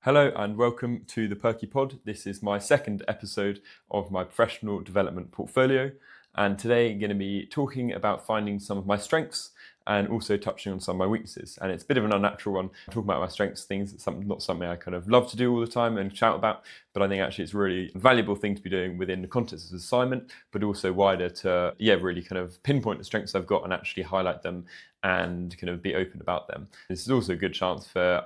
Hello and welcome to the Perky Pod. This is my second episode of my professional development portfolio, and today I'm going to be talking about finding some of my strengths and also touching on some of my weaknesses. And it's a bit of an unnatural one. I'm talking about my strengths, things that's not something I kind of love to do all the time and shout about, but I think actually it's a really valuable thing to be doing within the context of this assignment, but also wider to really kind of pinpoint the strengths I've got and actually highlight them and kind of be open about them. This is also a good chance for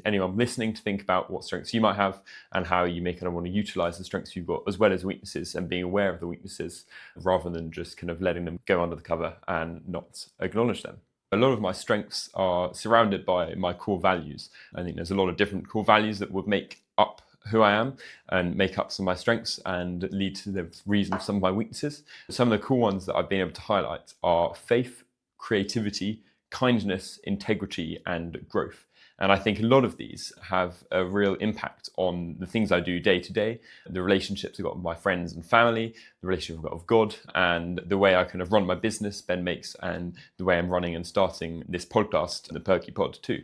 anyone listening to think about what strengths you might have and how you may kind of want to utilize the strengths you've got as well as weaknesses, and being aware of the weaknesses rather than just kind of letting them go under the cover and not acknowledge them. A lot of my strengths are surrounded by my core values. I think there's a lot of different core values that would make up who I am and make up some of my strengths and lead to the reason for some of my weaknesses. Some of the cool ones that I've been able to highlight are faith, creativity, kindness, integrity, and growth. And I think a lot of these have a real impact on the things I do day to day, the relationships I've got with my friends and family, the relationship I've got with God, and the way I kind of run my business, Ben makes, and the way I'm running and starting this podcast, the Perky Pod I.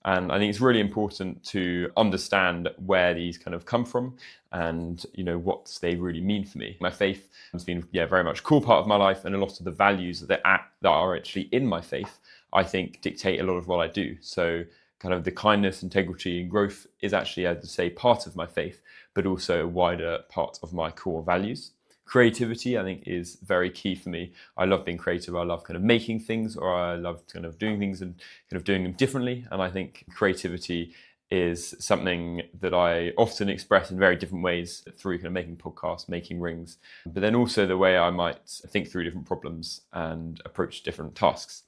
And I think it's really important to understand where these kind of come from and, what they really mean for me. My faith has been very much a core part of my life, and a lot of the values that are actually in my faith, I think, dictate a lot of what I do. So kind of the kindness, integrity, and growth is actually, as I say, part of my faith, but also a wider part of my core values. Creativity, I think, is very key for me. I love being creative. I love kind of making things, or I love kind of doing things and kind of doing them differently. And I think creativity is something that I often express in very different ways through kind of making podcasts, making rings, but then also the way I might think through different problems and approach different tasks.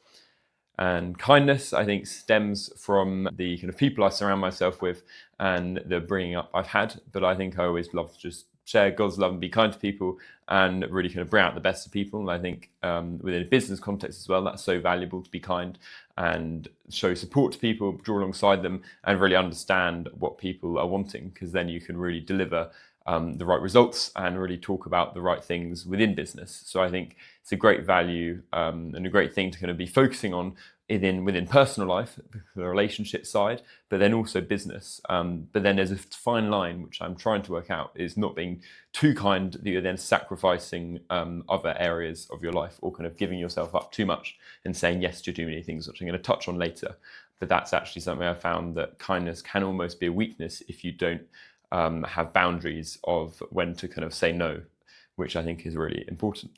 And kindness, I think, stems from the kind of people I surround myself with and the bringing up I've had. But I think I always love to just share God's love and be kind to people and really kind of bring out the best of people. And I think within a business context as well, that's so valuable to be kind and show support to people, draw alongside them, and really understand what people are wanting, because then you can really deliver the right results and really talk about the right things within business. So I think it's a great value and a great thing to kind of be focusing on within personal life, the relationship side, but then also business. But then there's a fine line, which I'm trying to work out, is not being too kind that you're then sacrificing other areas of your life, or kind of giving yourself up too much and saying yes to too many things, which I'm going to touch on later. But that's actually something I found, that kindness can almost be a weakness if you don't have boundaries of when to kind of say no, which I think is really important.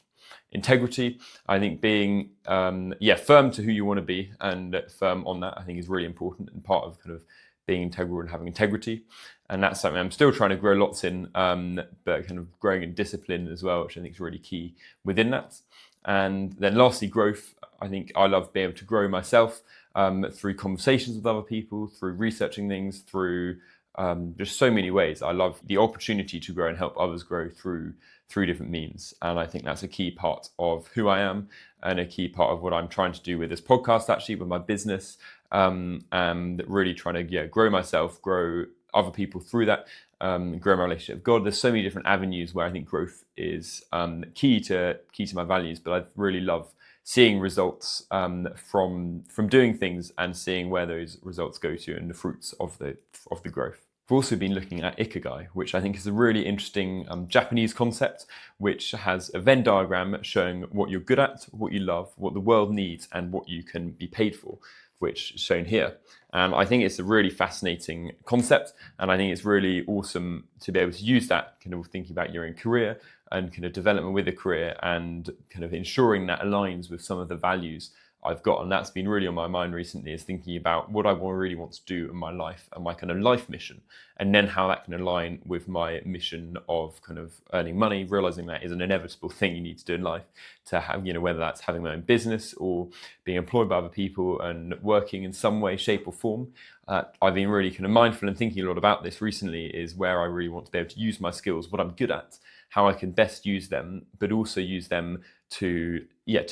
Integrity, I think being firm to who you want to be and firm on that, I think is really important, and part of kind of being integral and having integrity. And that's something I'm still trying to grow lots in, but kind of growing in discipline as well, which I think is really key within that. And then lastly, growth. I think I love being able to grow myself through conversations with other people, through researching things, through just so many ways. I love the opportunity to grow and help others grow through different means. And I think that's a key part of who I am and a key part of what I'm trying to do with this podcast, actually, with my business, and really trying to grow myself, grow other people through that, grow my relationship with God. There's so many different avenues where I think growth is key to my values, but I really love seeing results from doing things and seeing where those results go to and the fruits of the growth. I've also been looking at Ikigai, which I think is a really interesting Japanese concept, which has a Venn diagram showing what you're good at, what you love, what the world needs, and what you can be paid for, which is shown here. And I think it's a really fascinating concept, and I think it's really awesome to be able to use that kind of thinking about your own career and kind of development with a career, and kind of ensuring that aligns with some of the values I've got. And that's been really on my mind recently, is thinking about what I really want to do in my life and my kind of life mission, and then how that can align with my mission of kind of earning money, realizing that is an inevitable thing you need to do in life, to have, whether that's having my own business or being employed by other people and working in some way, shape or form. I've been really kind of mindful and thinking a lot about this recently, is where I really want to be able to use my skills, what I'm good at, how I can best use them, but also use them to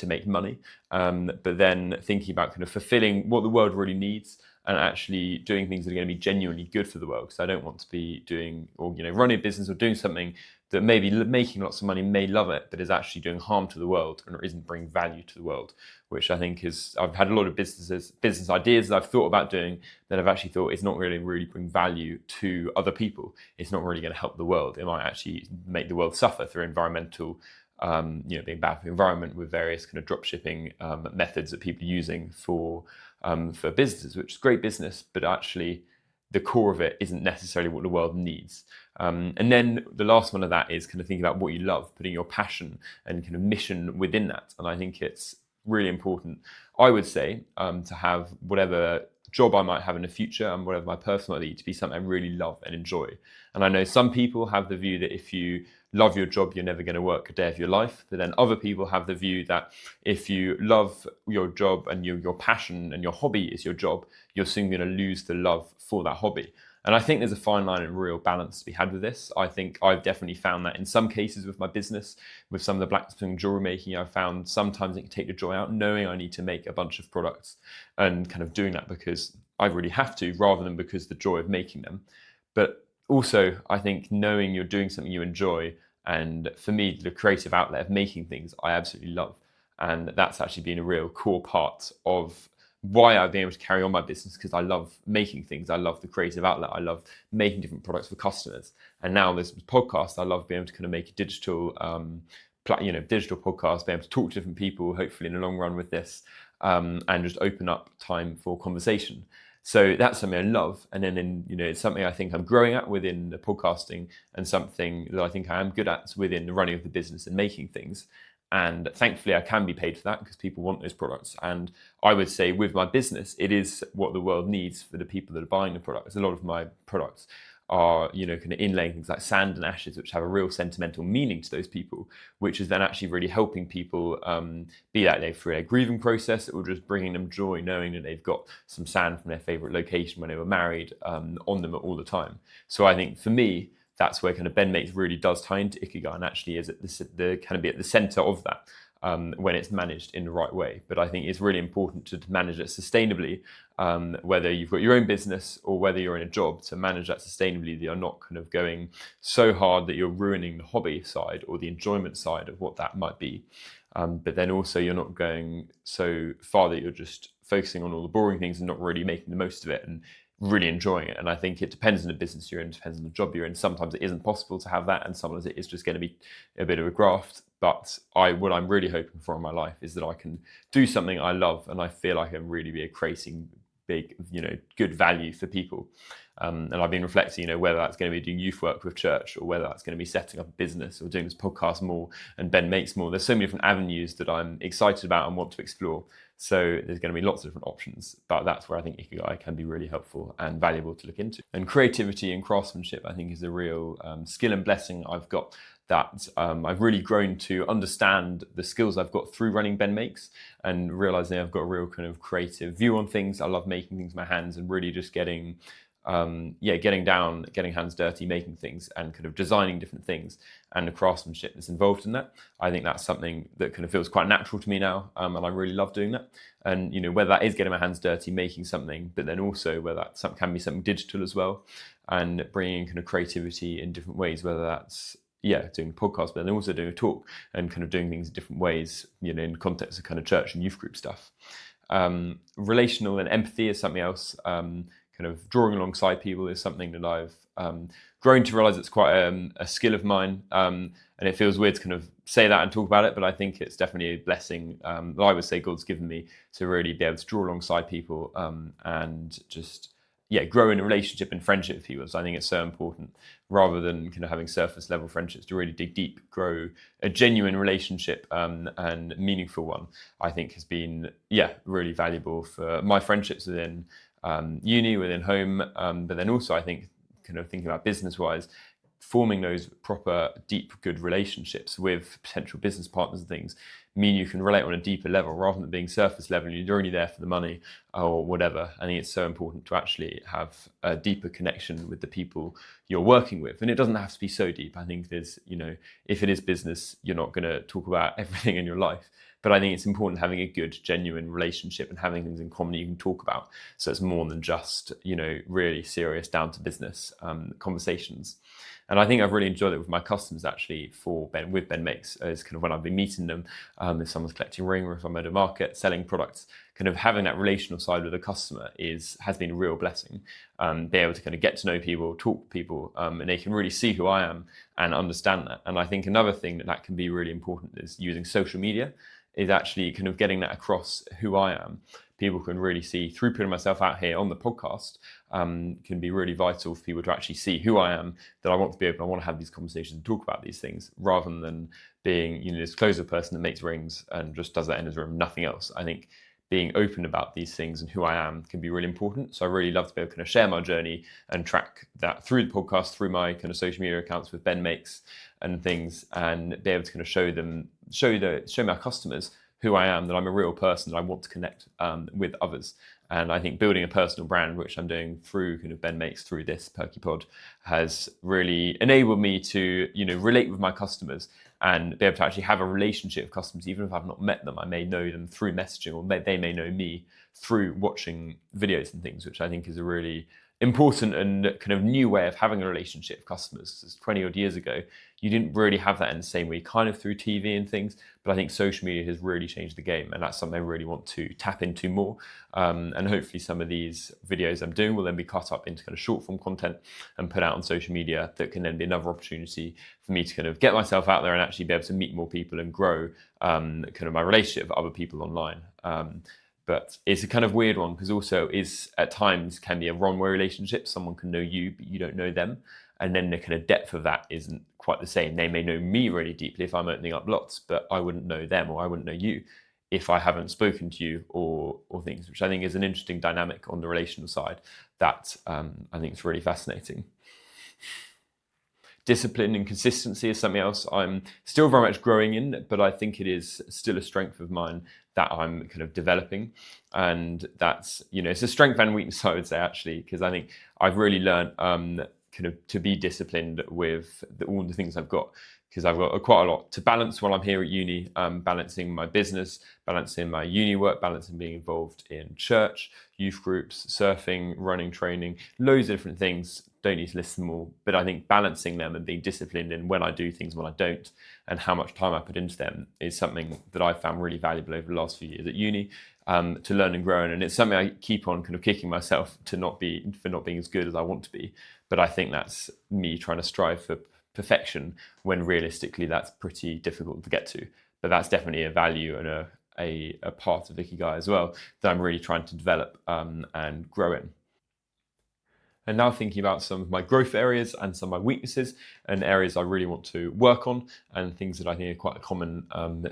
make money. But then thinking about kind of fulfilling what the world really needs, and actually doing things that are going to be genuinely good for the world. Because I don't want to be doing, or running a business or doing something that maybe making lots of money, may love it, but is actually doing harm to the world and isn't bringing value to the world, which I think is, I've had a lot of business ideas that I've thought about doing that I've actually thought it's not really bring value to other people. It's not really going to help the world. It might actually make the world suffer through environmental, being bad for the environment with various kind of drop shipping methods that people are using for businesses, which is great business, but actually the core of it isn't necessarily what the world needs. And then the last one of that is kind of thinking about what you love, putting your passion and kind of mission within that. And I think it's really important, I would say, to have whatever job I might have in the future and whatever my personal might be, to be something I really love and enjoy. And I know some people have the view that if you love your job, you're never going to work a day of your life. But then other people have the view that if you love your job and your passion and your hobby is your job, you're soon going to lose the love for that hobby. And I think there's a fine line and real balance to be had with this. I think I've definitely found that in some cases with my business, with some of the blacksmithing jewelry making, I've found sometimes it can take the joy out knowing I need to make a bunch of products and kind of doing that because I really have to, rather than because the joy of making them. But also, I think knowing you're doing something you enjoy, and for me, the creative outlet of making things, I absolutely love. And that's actually been a real core part of why I've been able to carry on my business, because I love making things. I love the creative outlet. I love making different products for customers. And now this podcast, I love being able to kind of make a digital, digital podcast, be able to talk to different people, hopefully in the long run with this, and just open up time for conversation. So that's something I love. And then, it's something I think I'm growing at within the podcasting, and something that I think I am good at within the running of the business and making things. And thankfully, I can be paid for that because people want those products. And I would say with my business, it is what the world needs for the people that are buying the products. A lot of my products are, kind of inlaying things like sand and ashes, which have a real sentimental meaning to those people, which is then actually really helping people, be that they through a grieving process, or just bringing them joy, knowing that they've got some sand from their favorite location when they were married on them all the time. So I think for me, that's where kind of Ben Makes really does tie into Ikigai, and actually is at the kind of be at the center of that when it's managed in the right way. But I think it's really important to manage it sustainably, whether you've got your own business or whether you're in a job, to manage that sustainably, that you're not kind of going so hard that you're ruining the hobby side or the enjoyment side of what that might be. But then also you're not going so far that you're just focusing on all the boring things and not really making the most of it and really enjoying it. And I think it depends on the business you're in, depends on the job you're in. Sometimes it isn't possible to have that, and sometimes it is just going to be a bit of a graft. But what I'm really hoping for in my life is that I can do something I love, and I feel like I can really be creating big, good value for people. And I've been reflecting, whether that's going to be doing youth work with church, or whether that's going to be setting up a business or doing this podcast more and Ben Makes more. There's so many different avenues that I'm excited about and want to explore. So there's going to be lots of different options, but that's where I think Ikigai can be really helpful and valuable to look into. And creativity and craftsmanship, I think, is a real skill and blessing I've got, that I've really grown to understand the skills I've got through running Ben Makes, and realizing I've got a real kind of creative view on things. I love making things with my hands and really just getting down, getting hands dirty, making things and kind of designing different things, and the craftsmanship that's involved in that. I think that's something that kind of feels quite natural to me now, and I really love doing that. And whether that is getting my hands dirty, making something, but then also whether that can be something digital as well, and bringing kind of creativity in different ways, whether that's doing a podcast, but then also doing a talk and kind of doing things in different ways, in the context of kind of church and youth group stuff. Relational and empathy is something else. Kind of drawing alongside people is something that I've grown to realize it's quite a skill of mine, and it feels weird to kind of say that and talk about it, but I think it's definitely a blessing that I would say God's given me, to really be able to draw alongside people and just grow in a relationship and friendship with people. So I think it's so important, rather than kind of having surface level friendships, to really dig deep, grow a genuine relationship and meaningful one. I think has been really valuable for my friendships within uni, within home, but then also I think kind of thinking about business wise, forming those proper deep good relationships with potential business partners and things mean you can relate on a deeper level, rather than being surface level and you're only there for the money or whatever. I think it's so important to actually have a deeper connection with the people you're working with, and it doesn't have to be so deep. I think there's if it is business, you're not going to talk about everything in your life, but I think it's important having a good, genuine relationship and having things in common you can talk about. So it's more than just, really serious, down to business conversations. And I think I've really enjoyed it with my customers actually with Ben Makes, as kind of when I've been meeting them, if someone's collecting ring or if I'm at a market selling products, kind of having that relational side with a customer has been a real blessing. Be able to kind of get to know people, talk to people, and they can really see who I am and understand that. And I think another thing that can be really important is using social media, is actually kind of getting that across who I am. People can really see, through putting myself out here on the podcast, can be really vital for people to actually see who I am, that I want to be open, I want to have these conversations and talk about these things, rather than being, this closer person that makes rings and just does that in his room, nothing else. I think being open about these things and who I am can be really important. So I really love to be able to kind of share my journey and track that through the podcast, through my kind of social media accounts with Ben Makes and things, and be able to kind of show my customers who I am, that I'm a real person, that I want to connect with others. And I think building a personal brand, which I'm doing through kind of Ben Makes, through this Perky Pod, has really enabled me to, relate with my customers and be able to actually have a relationship with customers, even if I've not met them. I may know them through messaging, or they may know me through watching videos and things, which I think is a really important and kind of new way of having a relationship with customers. Because 20 odd years ago, you didn't really have that in the same way, kind of through TV and things, but I think social media has really changed the game, and that's something I really want to tap into more. And hopefully some of these videos I'm doing will then be cut up into kind of short form content and put out on social media, that can then be another opportunity for me to kind of get myself out there and actually be able to meet more people and grow kind of my relationship with other people online. But it's a kind of weird one, because also is at times can be a one-way relationship. Someone can know you, but you don't know them. And then the kind of depth of that isn't quite the same. They may know me really deeply if I'm opening up lots, but I wouldn't know them, or I wouldn't know you if I haven't spoken to you or things, which I think is an interesting dynamic on the relational side that I think is really fascinating. Discipline and consistency is something else I'm still very much growing in, but I think it is still a strength of mine that I'm kind of developing. And that's, it's a strength and weakness, I would say, actually, because I think I've really learned kind of to be disciplined with all the things I've got, because I've got quite a lot to balance while I'm here at uni, balancing my business, balancing my uni work, balancing being involved in church, youth groups, surfing, running, training, loads of different things. Don't need to list them all, but I think balancing them and being disciplined in when I do things, when I don't, and how much time I put into them is something that I've found really valuable over the last few years at uni, to learn and grow in. And it's something I keep on kind of kicking myself for not being as good as I want to be. But I think that's me trying to strive for perfection, when realistically that's pretty difficult to get to. But that's definitely a value and a part of Ikigai as well that I'm really trying to develop and grow in. And now thinking about some of my growth areas and some of my weaknesses and areas I really want to work on, and things that I think are quite common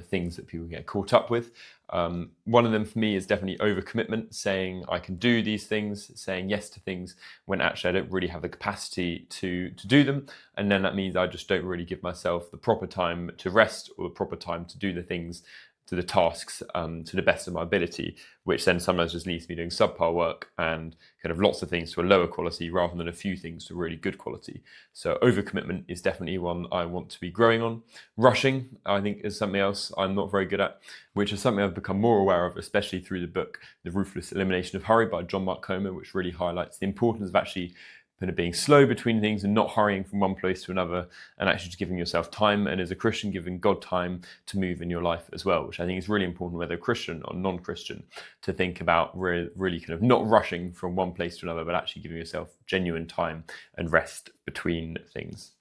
things that people get caught up with. One of them for me is definitely overcommitment, saying I can do these things, saying yes to things when actually I don't really have the capacity to do them. And then that means I just don't really give myself the proper time to rest, or the proper time to do the things, to the tasks, to the best of my ability, which then sometimes just leaves me doing subpar work and kind of lots of things to a lower quality rather than a few things to really good quality. So overcommitment is definitely one I want to be growing on. Rushing, I think, is something else I'm not very good at, which is something I've become more aware of, especially through the book The Ruthless Elimination of Hurry by John Mark Comer, which really highlights the importance of actually kind of being slow between things and not hurrying from one place to another, and actually just giving yourself time, and as a Christian, giving God time to move in your life as well, which I think is really important, whether Christian or non-Christian, to think about really kind of not rushing from one place to another, but actually giving yourself genuine time and rest between things.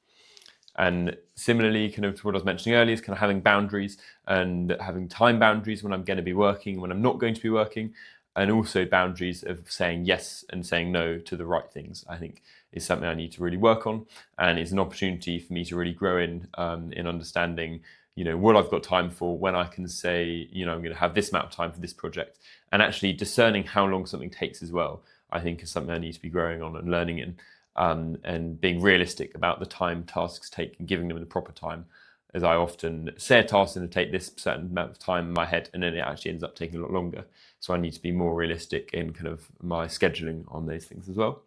And similarly, kind of to what I was mentioning earlier, is kind of having boundaries and having time boundaries when I'm going to be working, when I'm not going to be working, and also boundaries of saying yes and saying no to the right things, I think is something I need to really work on, and is an opportunity for me to really grow in understanding, what I've got time for, when I can say, I'm going to have this amount of time for this project, and actually discerning how long something takes as well, I think is something I need to be growing on and learning in, and being realistic about the time tasks take and giving them the proper time. As I often say, a task is going to take this certain amount of time in my head, and then it actually ends up taking a lot longer. So I need to be more realistic in kind of my scheduling on those things as well.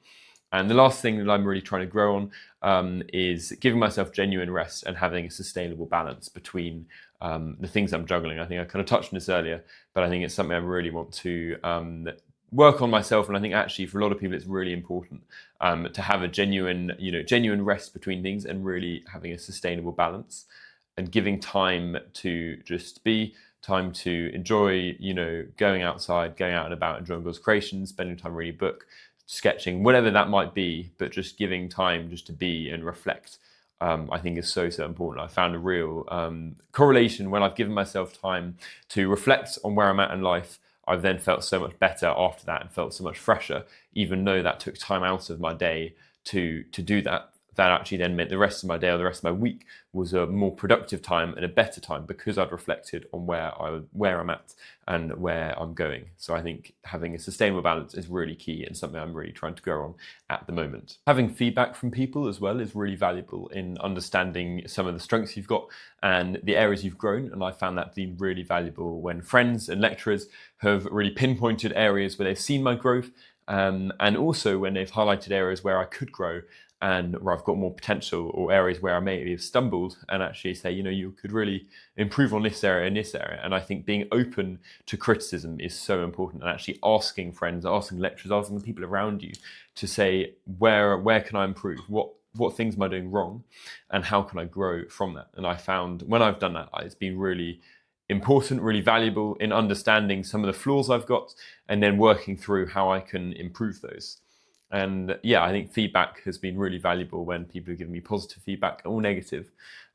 And the last thing that I'm really trying to grow on is giving myself genuine rest and having a sustainable balance between the things I'm juggling. I think I kind of touched on this earlier, but I think it's something I really want to work on myself. And I think actually for a lot of people, it's really important to have a genuine rest between things and really having a sustainable balance and giving time to just be, time to enjoy, going outside, going out and about, enjoying God's creation, spending time reading a book, sketching, whatever that might be, but just giving time just to be and reflect, I think is so important. I found a real correlation when I've given myself time to reflect on where I'm at in life. I've then felt so much better after that and felt so much fresher, even though that took time out of my day to do that. That actually then meant the rest of my day or the rest of my week was a more productive time and a better time because I'd reflected on where I'm at and where I'm going. So I think having a sustainable balance is really key and something I'm really trying to grow on at the moment. Having feedback from people as well is really valuable in understanding some of the strengths you've got and the areas you've grown. And I found that being really valuable when friends and lecturers have really pinpointed areas where they've seen my growth, and also when they've highlighted areas where I could grow and where I've got more potential, or areas where I maybe have stumbled, and actually say, you could really improve on this area and this area. And I think being open to criticism is so important, and actually asking friends, asking lecturers, asking the people around you to say, where can I improve? What things am I doing wrong? And how can I grow from that? And I found when I've done that, it's been really important, really valuable in understanding some of the flaws I've got and then working through how I can improve those. And yeah, I think feedback has been really valuable when people have given me positive feedback or negative.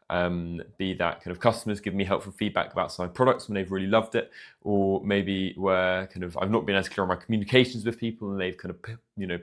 Be that kind of customers give me helpful feedback about some products when they've really loved it, or maybe where kind of I've not been as clear on my communications with people and they've kind of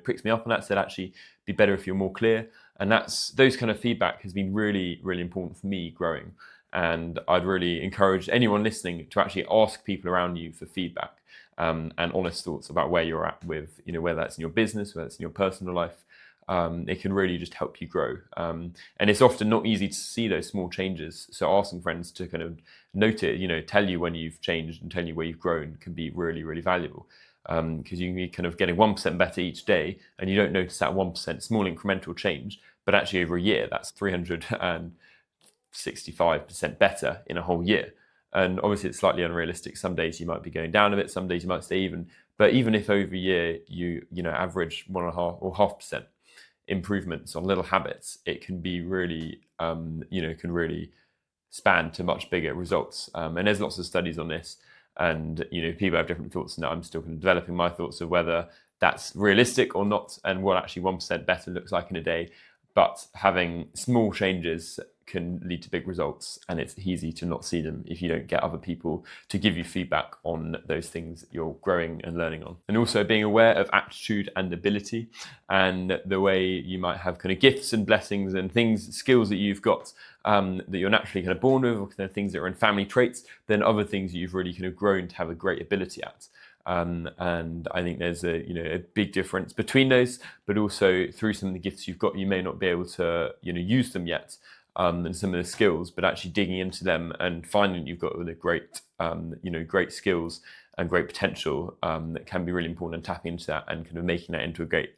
picked me up on that, said actually be better if you're more clear. And those kind of feedback has been really, really important for me growing. And I'd really encourage anyone listening to actually ask people around you for feedback. And honest thoughts about where you're at with, whether that's in your business, whether it's in your personal life. It can really just help you grow. And it's often not easy to see those small changes. So asking friends to kind of note it, tell you when you've changed and tell you where you've grown can be really, really valuable. Because you can be kind of getting 1% better each day and you don't notice that 1% small incremental change, but actually over a year, that's 365% better in a whole year. And obviously it's slightly unrealistic. Some days you might be going down a bit, some days you might stay even. But even if over a year you average 1.5 or 0.5% improvements on little habits, it can be really, can really span to much bigger results. And there's lots of studies on this. And people have different thoughts, and I'm still kind of developing my thoughts of whether that's realistic or not, and what actually 1% better looks like in a day. But having small changes can lead to big results, and it's easy to not see them if you don't get other people to give you feedback on those things you're growing and learning on. And also being aware of aptitude and ability, and the way you might have kind of gifts and blessings and skills that you've got that you're naturally kind of born with, or kind of things that are in family traits, then other things that you've really kind of grown to have a great ability at. And I think there's a big difference between those, but also through some of the gifts you've got, you may not be able to use them yet, and some of the skills, but actually digging into them and finding you've got the great skills and great potential that can be really important, and tapping into that and kind of making that into a great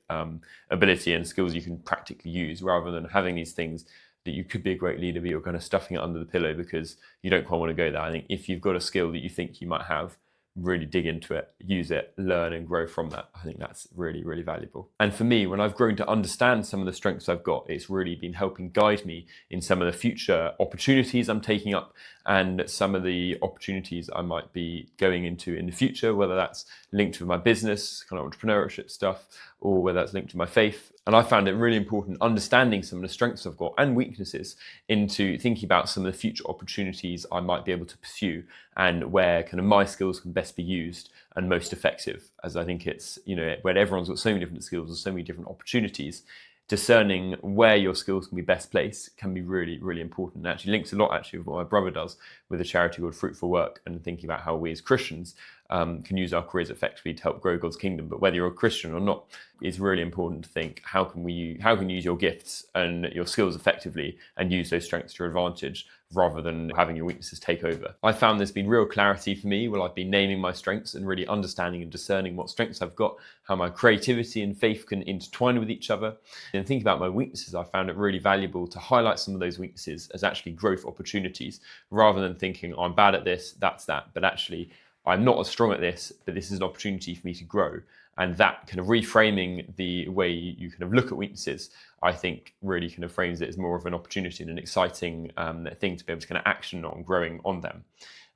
ability and skills you can practically use, rather than having these things that you could be a great leader, but you're kind of stuffing it under the pillow because you don't quite want to go there. I think if you've got a skill that you think you might have, really dig into it, use it, learn and grow from that. I think that's really, really valuable. And for me, when I've grown to understand some of the strengths I've got, it's really been helping guide me in some of the future opportunities I'm taking up and some of the opportunities I might be going into in the future, whether that's linked with my business, kind of entrepreneurship stuff, or whether that's linked to my faith. And I found it really important understanding some of the strengths I've got and weaknesses into thinking about some of the future opportunities I might be able to pursue, and where kind of my skills can best be used and most effective. As I think it's, where everyone's got so many different skills and so many different opportunities, discerning where your skills can be best placed can be really, really important. And actually links a lot with what my brother does with a charity called Fruitful Work, and thinking about how we as Christians can use our careers effectively to help grow God's kingdom. But whether you're a Christian or not, it's really important to think, how can you use your gifts and your skills effectively and use those strengths to your advantage, rather than having your weaknesses take over. I found there's been real clarity for me while I've been naming my strengths and really understanding and discerning what strengths I've got, how my creativity and faith can intertwine with each other. And thinking about my weaknesses, I found it really valuable to highlight some of those weaknesses as actually growth opportunities, rather than thinking, oh, I'm bad at this, that's that, but actually I'm not as strong at this, but this is an opportunity for me to grow. And that kind of reframing the way you kind of look at weaknesses, I think really kind of frames it as more of an opportunity and an exciting thing to be able to kind of action on growing on them.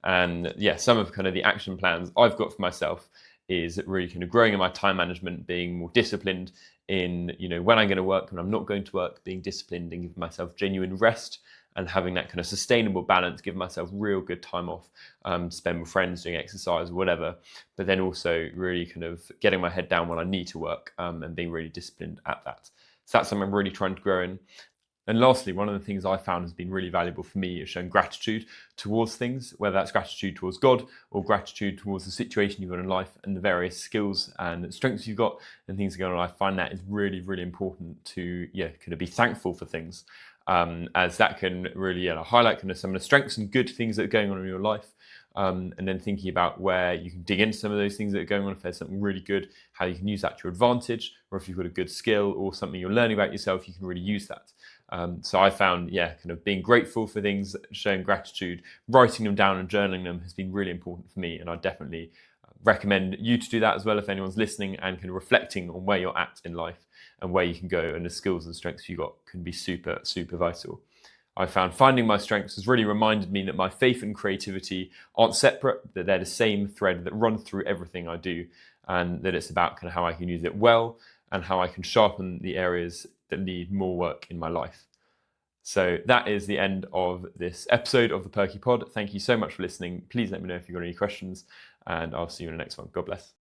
And yeah, some of kind of the action plans I've got for myself is really kind of growing in my time management, being more disciplined in, when I'm going to work, when I'm not going to work, being disciplined and giving myself genuine rest, and having that kind of sustainable balance, giving myself real good time off, spend with friends, doing exercise, whatever, but then also really kind of getting my head down when I need to work, and being really disciplined at that. So that's something I'm really trying to grow in. And lastly, one of the things I found has been really valuable for me is showing gratitude towards things, whether that's gratitude towards God or gratitude towards the situation you've got in life and the various skills and strengths you've got and things going on. I find that is really, really important to, kind of be thankful for things, as that can really highlight kind of some of the strengths and good things that are going on in your life. And then thinking about where you can dig into some of those things that are going on, if there's something really good, how you can use that to your advantage, or if you've got a good skill or something you're learning about yourself, you can really use that. So I found, kind of being grateful for things, showing gratitude, writing them down and journaling them has been really important for me. And I definitely recommend you to do that as well, if anyone's listening, and kind of reflecting on where you're at in life and where you can go, and the skills and strengths you got can be super, super vital. I found finding my strengths has really reminded me that my faith and creativity aren't separate, that they're the same thread that runs through everything I do, and that it's about kind of how I can use it well and how I can sharpen the areas that need more work in my life. So that is the end of this episode of the Perky Pod. Thank you so much for listening. Please let me know if you've got any questions, and I'll see you in the next one. God bless.